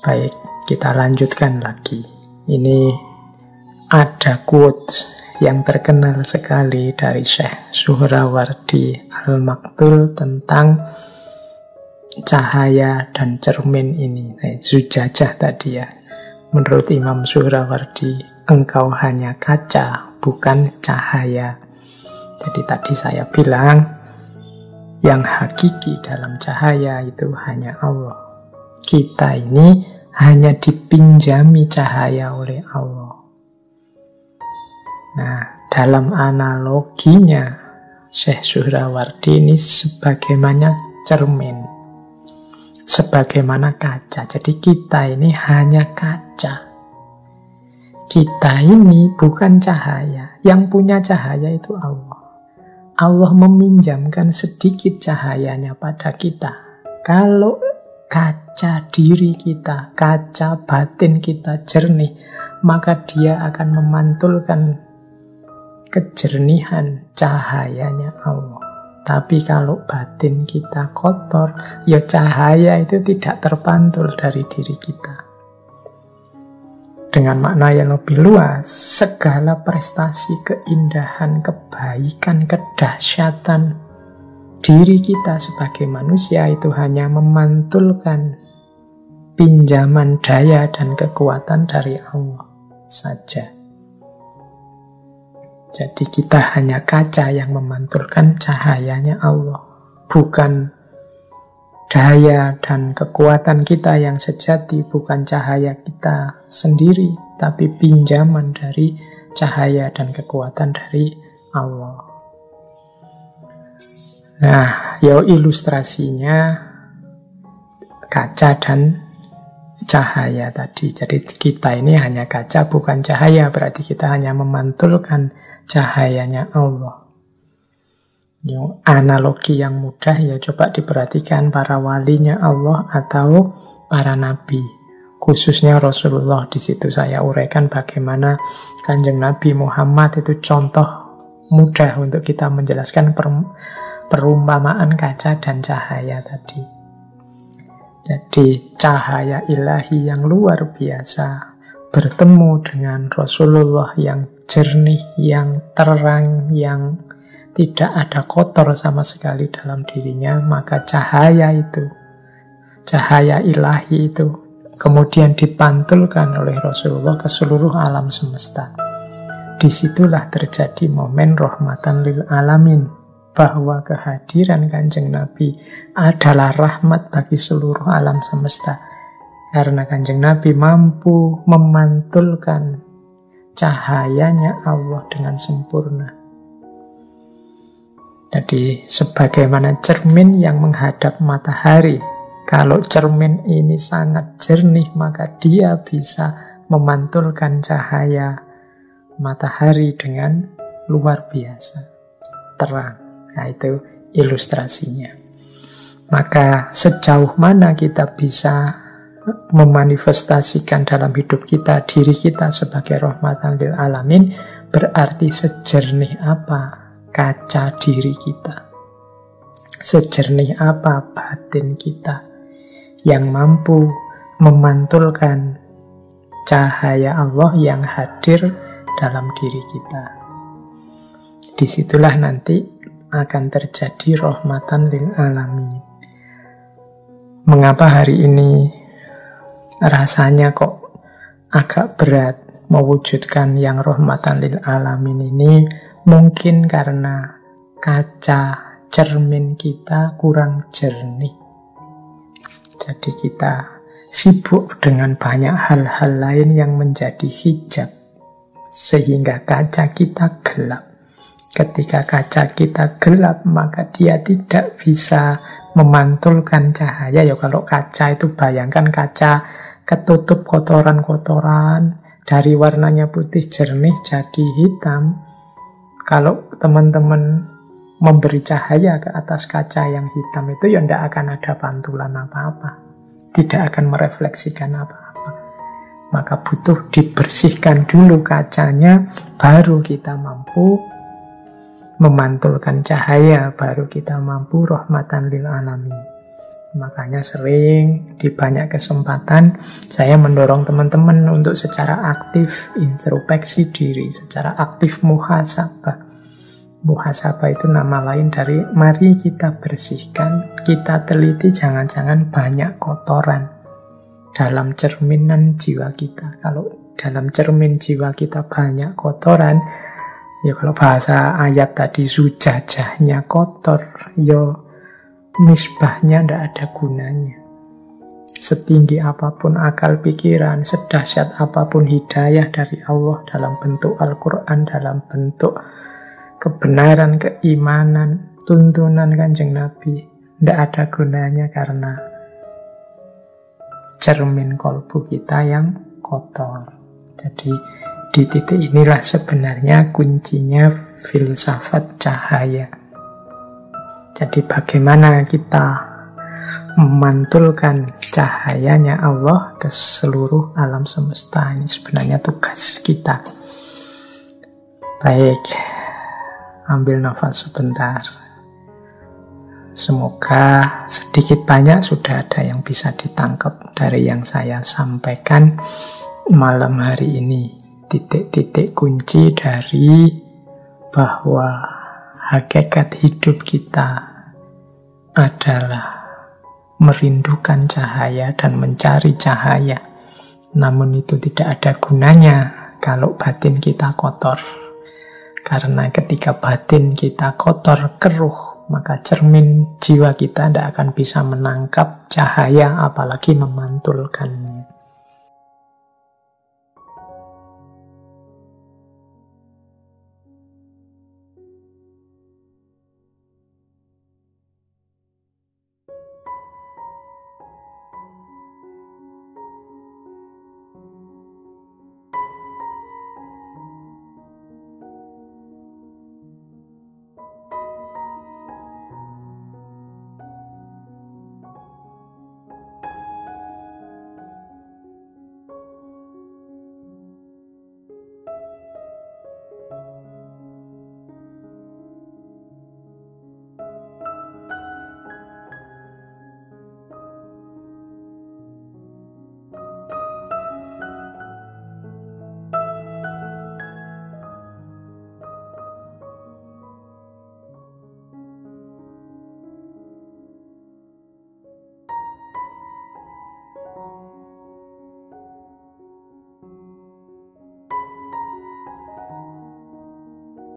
Baik, kita lanjutkan lagi. Ini ada quotes yang terkenal sekali dari Syekh Suhrawardi Al-Maktul tentang cahaya dan cermin ini. Zujajah tadi ya. Menurut Imam Suhrawardi, engkau hanya kaca, bukan cahaya. Jadi tadi saya bilang, yang hakiki dalam cahaya itu hanya Allah. Kita ini hanya dipinjami cahaya oleh Allah. Nah, dalam analoginya, Syekh Suhrawardi ini sebagaimana cermin, sebagaimana kaca. Jadi kita ini hanya kaca. Kita ini bukan cahaya. Yang punya cahaya itu Allah. Allah meminjamkan sedikit cahayanya pada kita. Kalau kaca diri kita, kaca batin kita jernih, maka dia akan memantulkan kejernihan cahayanya Allah. Tapi kalau batin kita kotor, ya cahaya itu tidak terpantul dari diri kita. Dengan makna yang lebih luas, segala prestasi, keindahan, kebaikan, kedahsyatan diri kita sebagai manusia itu hanya memantulkan pinjaman daya dan kekuatan dari Allah saja. Jadi kita hanya kaca yang memantulkan cahayanya Allah. Bukan daya dan kekuatan kita yang sejati, bukan cahaya kita sendiri, tapi pinjaman dari cahaya dan kekuatan dari Allah. Nah, ilustrasinya kaca dan cahaya tadi. Jadi kita ini hanya kaca, bukan cahaya. Berarti kita hanya memantulkan cahayanya Allah. Analogi yang mudah ya coba diperhatikan para walinya Allah atau para nabi, khususnya Rasulullah. Di situ saya uraikan bagaimana Kanjeng Nabi Muhammad itu contoh mudah untuk kita menjelaskan perumpamaan kaca dan cahaya tadi. Jadi cahaya ilahi yang luar biasa bertemu dengan Rasulullah yang jernih, yang terang, yang tidak ada kotor sama sekali dalam dirinya, maka cahaya itu, cahaya ilahi itu kemudian dipantulkan oleh Rasulullah ke seluruh alam semesta. Disitulah terjadi momen rahmatan lil alamin, bahwa kehadiran Kanjeng Nabi adalah rahmat bagi seluruh alam semesta. Karena Kanjeng Nabi mampu memantulkan cahayanya Allah dengan sempurna. Jadi sebagaimana cermin yang menghadap matahari, kalau cermin ini sangat jernih, maka dia bisa memantulkan cahaya matahari dengan luar biasa terang. Nah, itu ilustrasinya. Maka sejauh mana kita bisa memanifestasikan dalam hidup kita diri kita sebagai rahmatan lil alamin, berarti sejernih apa kaca diri kita, sejernih apa batin kita yang mampu memantulkan cahaya Allah yang hadir dalam diri kita. Disitulah nanti akan terjadi rahmatan lil alamin. Mengapa hari ini rasanya kok agak berat mewujudkan yang rahmatan lil alamin ini? Mungkin karena kaca cermin kita kurang jernih. Jadi kita sibuk dengan banyak hal-hal lain yang menjadi hijab, sehingga kaca kita gelap. Ketika kaca kita gelap, maka dia tidak bisa memantulkan cahaya. Ya kalau kaca itu bayangkan kaca ketutup kotoran-kotoran, dari warnanya putih jernih jadi hitam. Kalau teman-teman memberi cahaya ke atas kaca yang hitam itu, ya tidak akan ada pantulan apa-apa, tidak akan merefleksikan apa-apa. Maka butuh dibersihkan dulu kacanya, baru kita mampu memantulkan cahaya, baru kita mampu rahmatan lil alamin. Makanya sering di banyak kesempatan saya mendorong teman-teman untuk secara aktif introspeksi diri, secara aktif muhasabah. Muhasabah itu nama lain dari mari kita bersihkan, kita teliti jangan-jangan banyak kotoran dalam cerminan jiwa kita. Kalau dalam cermin jiwa kita banyak kotoran, ya kalau bahasa ayat tadi zujajahnya kotor, ya misbahnya tidak ada gunanya. Setinggi apapun akal pikiran, sedahsyat apapun hidayah dari Allah dalam bentuk Al-Quran, dalam bentuk kebenaran, keimanan, tuntunan Kanjeng Nabi, tidak ada gunanya karena cermin kolbu kita yang kotor. Jadi di titik inilah sebenarnya kuncinya filsafat cahaya. Jadi bagaimana kita memantulkan cahayanya Allah ke seluruh alam semesta. Ini sebenarnya tugas kita. Baik, ambil nafas sebentar. Semoga sedikit banyak sudah ada yang bisa ditangkap dari yang saya sampaikan malam hari ini. Titik-titik kunci dari bahwa hakikat hidup kita adalah merindukan cahaya dan mencari cahaya. Namun itu tidak ada gunanya kalau batin kita kotor. Karena ketika batin kita kotor, keruh, maka cermin jiwa kita tidak akan bisa menangkap cahaya, apalagi memantulkannya.